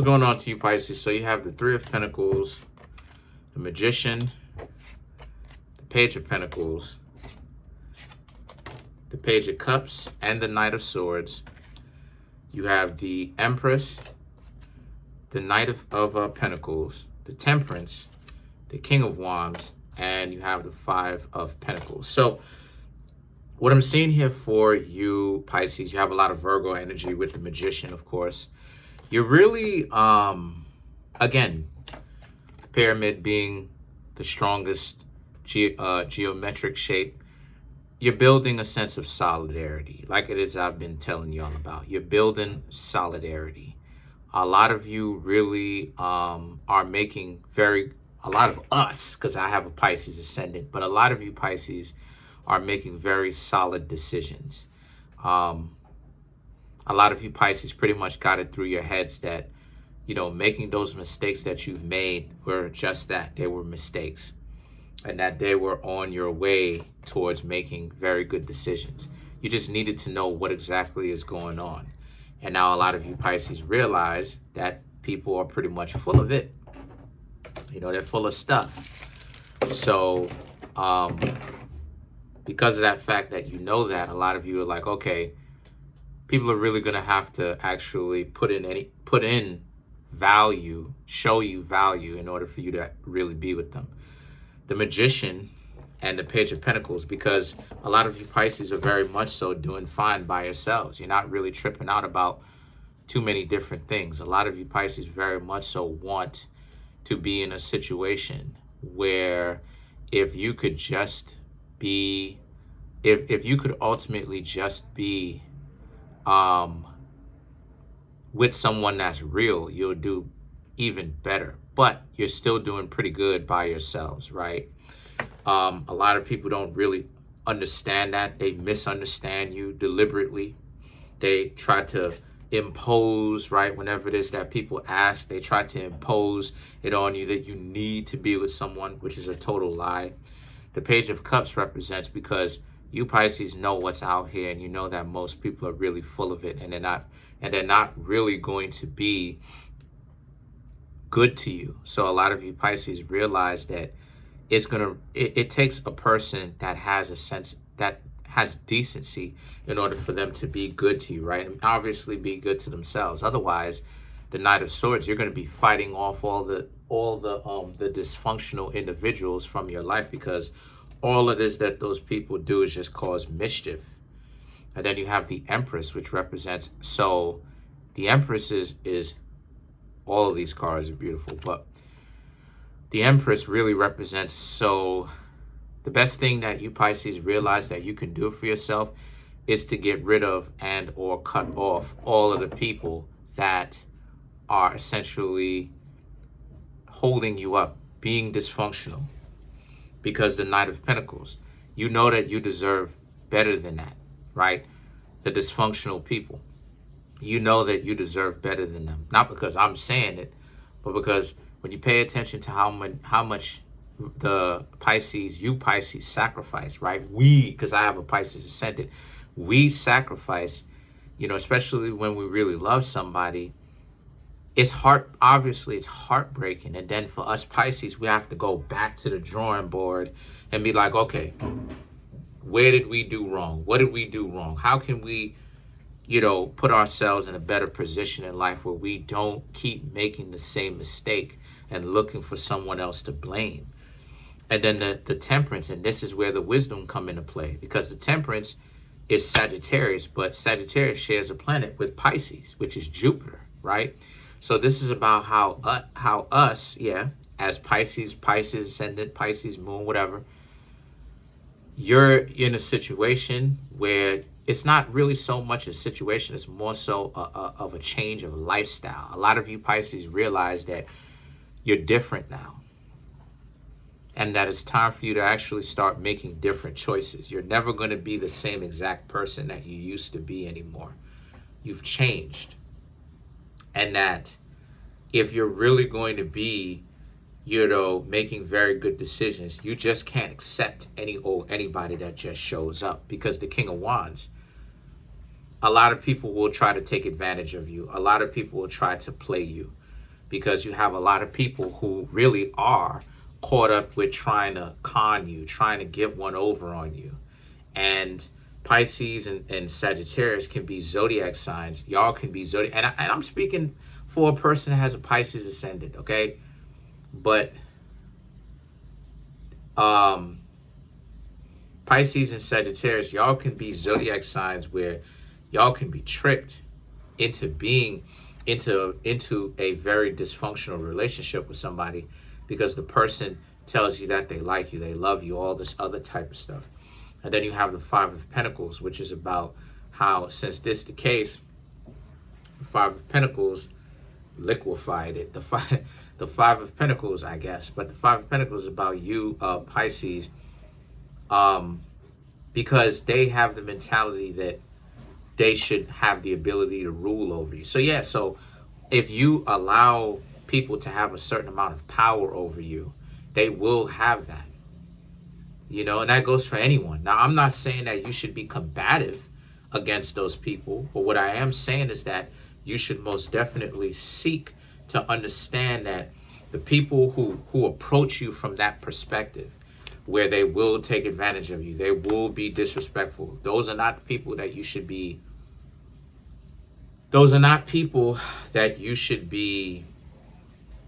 What's going on to you, Pisces? So you have the Three of Pentacles, the Magician, the Page of Pentacles, the Page of Cups, and the Knight of Swords. You have the Empress, the Knight of Pentacles, the Temperance, the King of Wands, and you have the Five of Pentacles. So what I'm seeing here for you, Pisces, you have a lot of Virgo energy with the Magician, of course. You're really, again, the pyramid being the strongest geometric shape, you're building a sense of solidarity, like it is I've been telling you all about. You're building solidarity. A lot of you really are making a lot of us, because I have a Pisces ascendant, but a lot of you Pisces are making very solid decisions. A lot of you Pisces pretty much got it through your heads that, you know, making those mistakes that you've made were just that. They were mistakes. And that they were on your way towards making very good decisions. You just needed to know what exactly is going on. And now a lot of you Pisces realize that people are pretty much full of it. You know, they're full of stuff. So, because of that fact that you know that, a lot of you are like, okay, people are really going to have to actually put in value, show you value in order for you to really be with them. The Magician and the Page of Pentacles, because a lot of you Pisces are very much so doing fine by yourselves. You're not really tripping out about too many different things. A lot of you Pisces very much so want to be in a situation where if you could just be, if you could ultimately just be with someone that's real, you'll do even better. But you're still doing pretty good by yourselves, right? A lot of people don't really understand that. They misunderstand you deliberately. They try to impose, right? Whenever it is that people ask, they try to impose it on you that you need to be with someone, which is a total lie. The Page of Cups represents because you Pisces know what's out here, and you know that most people are really full of it, and they're not really going to be good to you. So a lot of you Pisces realize that it takes a person that has a sense, that has decency, in order for them to be good to you, right? And obviously be good to themselves. Otherwise, the Knight of Swords, you're going to be fighting off all the dysfunctional individuals from your life, because all it is that those people do is just cause mischief. And then you have the Empress, which represents, so the Empress is all of these cards are beautiful, but the Empress really represents, so the best thing that you Pisces realize that you can do for yourself is to get rid of and or cut off all of the people that are essentially holding you up, being dysfunctional. Because the Knight of Pentacles, you know that you deserve better than that, right? The dysfunctional people. You know that you deserve better than them. Not because I'm saying it, but because when you pay attention to how much the Pisces, you Pisces sacrifice, right? We, because I have a Pisces ascendant, we sacrifice, you know, especially when we really love somebody. Obviously it's heartbreaking. And then for us Pisces, we have to go back to the drawing board and be like, okay, where did we do wrong? What did we do wrong? How can we, you know, put ourselves in a better position in life where we don't keep making the same mistake and looking for someone else to blame? And then the Temperance, and this is where the wisdom come into play, because the Temperance is Sagittarius, but Sagittarius shares a planet with Pisces, which is Jupiter, right? So this is about how us, as Pisces ascendant, Pisces moon, whatever, you're in a situation where it's not really so much a situation, it's more so of a change of lifestyle. A lot of you Pisces realize that you're different now, and that it's time for you to actually start making different choices. You're never going to be the same exact person that you used to be anymore. You've changed. And that if you're really going to be, you know, making very good decisions, you just can't accept anybody that just shows up, because the King of Wands, a lot of people will try to take advantage of you. A lot of people will try to play you. because you have a lot of people who really are caught up with trying to con you, trying to get one over on you. And Pisces and Sagittarius can be zodiac signs. Y'all can be zodiac. And I'm speaking for a person that has a Pisces ascendant, okay? But Pisces and Sagittarius, y'all can be zodiac signs where y'all can be tricked into being into a very dysfunctional relationship with somebody because the person tells you that they like you, they love you, all this other type of stuff. And then you have the Five of Pentacles, which is about how, since this is the case, the Five of Pentacles liquefied it. The Five of Pentacles, I guess, but the Five of Pentacles is about you, Pisces, because they have the mentality that they should have the ability to rule over you. So yeah, so if you allow people to have a certain amount of power over you, they will have that. You know, and that goes for anyone. Now, I'm not saying that you should be combative against those people, but what I am saying is that you should most definitely seek to understand that the people who approach you from that perspective, where they will take advantage of you, they will be disrespectful, those are not people that you should be, those are not people that you should be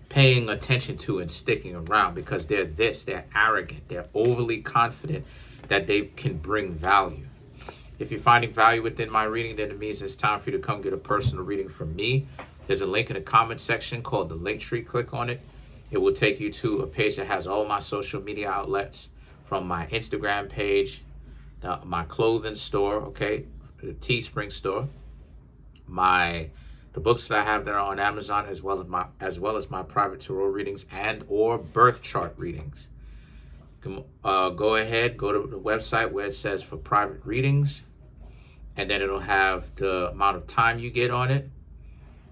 paying attention to and sticking around, because they're arrogant, they're overly confident that they can bring value. If you're finding value within my reading, then it means it's time for you to come get a personal reading from me. There's a link in the comment section called the link tree. Click on it. It will take you to a page that has all my social media outlets, from my Instagram page, my clothing store, okay, the Teespring store, the books that I have there on Amazon, as well as my private tarot readings and or birth chart readings. Go ahead, go to the website where it says for private readings, and then it'll have the amount of time you get on it.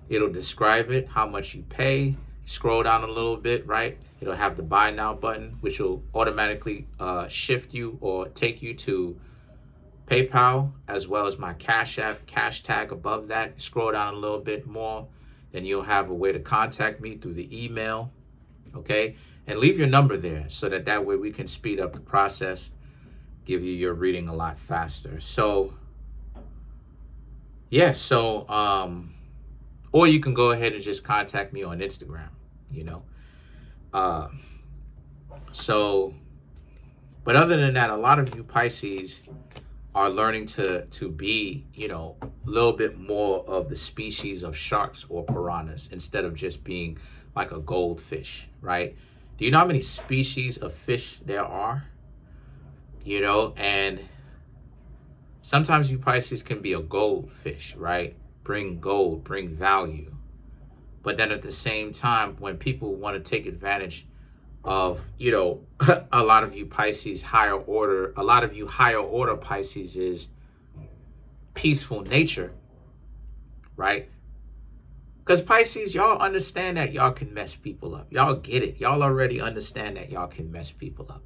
It'll describe it, how much you pay. Scroll down a little bit, right? It'll have the buy now button, which will automatically shift you or take you to PayPal, as well as my Cashapp, cash tag above that. Scroll down a little bit more, then you'll have a way to contact me through the email, okay? And leave your number there so that way we can speed up the process, give you your reading a lot faster. So, yeah, or you can go ahead and just contact me on Instagram, you know? But other than that, a lot of you Pisces are learning to be, you know, a little bit more of the species of sharks or piranhas instead of just being like a goldfish, right? Do you know how many species of fish there are? You know, and sometimes you Pisces can be a goldfish, right? Bring gold, bring value. But then at the same time, when people want to take advantage of, you know, a lot of you Pisces higher order Pisces is peaceful nature, right? Because Pisces, y'all understand that y'all can mess people up. Y'all get it. Y'all already understand that y'all can mess people up.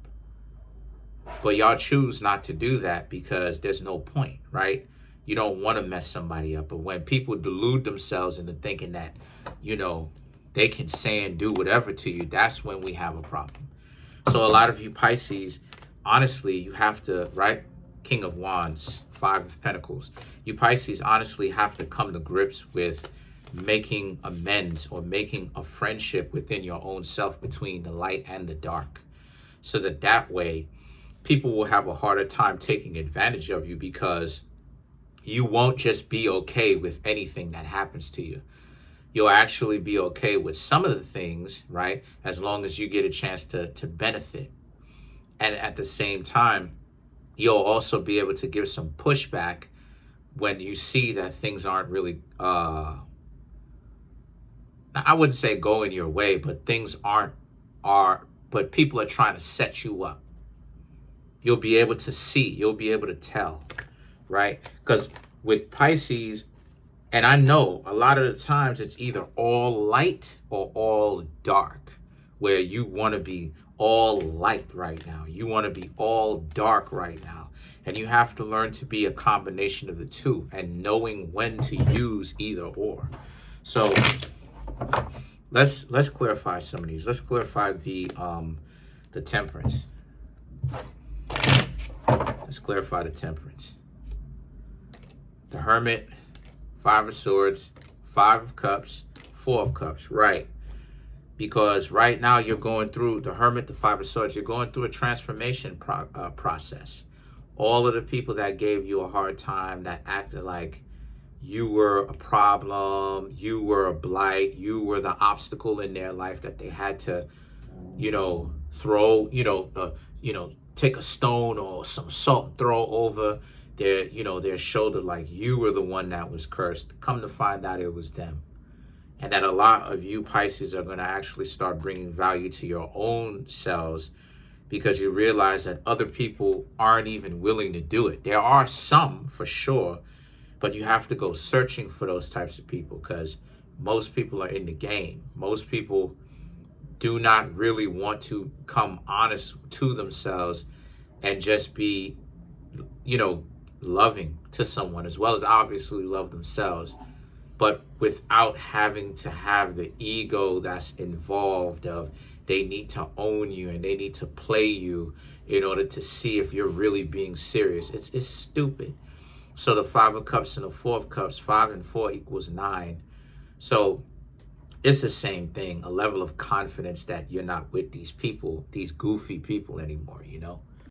But y'all choose not to do that because there's no point, right? You don't want to mess somebody up. But when people delude themselves into thinking that, you know, they can say and do whatever to you, that's when we have a problem. So a lot of you Pisces, honestly, you have to, right? King of Wands, Five of Pentacles. You Pisces honestly have to come to grips with making amends or making a friendship within your own self between the light and the dark. So that way, people will have a harder time taking advantage of you, because you won't just be okay with anything that happens to you. You'll actually be okay with some of the things, right? As long as you get a chance to benefit. And at the same time, you'll also be able to give some pushback when you see that things aren't really, I wouldn't say going your way, but things but people are trying to set you up. You'll be able to see, you'll be able to tell, right? Because with Pisces, and I know a lot of the times it's either all light or all dark, where you want to be all light right now. You want to be all dark right now. And you have to learn to be a combination of the two and knowing when to use either or. So let's clarify some of these. Let's clarify the temperance. Let's clarify the temperance. The Hermit, 5 of Swords, 5 of Cups, 4 of Cups, right? Because right now you're going through the Hermit, the 5 of Swords, you're going through a transformation process. All of the people that gave you a hard time, that acted like you were a problem, you were a blight, you were the obstacle in their life that they had to, throw, take a stone or some salt and throw over their shoulder, like you were the one that was cursed. Come to find out it was them. And that a lot of you Pisces are going to actually start bringing value to your own selves, because you realize that other people aren't even willing to do it. There are some for sure, but you have to go searching for those types of people, because most people are in the game. Most people do not really want to come honest to themselves and just be, loving to someone, as well as obviously love themselves, but without having to have the ego that's involved of they need to own you and they need to play you in order to see if you're really being serious. It's stupid. So the 5 of Cups and the 4 of Cups, 5 and 4 equals 9. So it's the same thing, a level of confidence that you're not with these people, these goofy people anymore,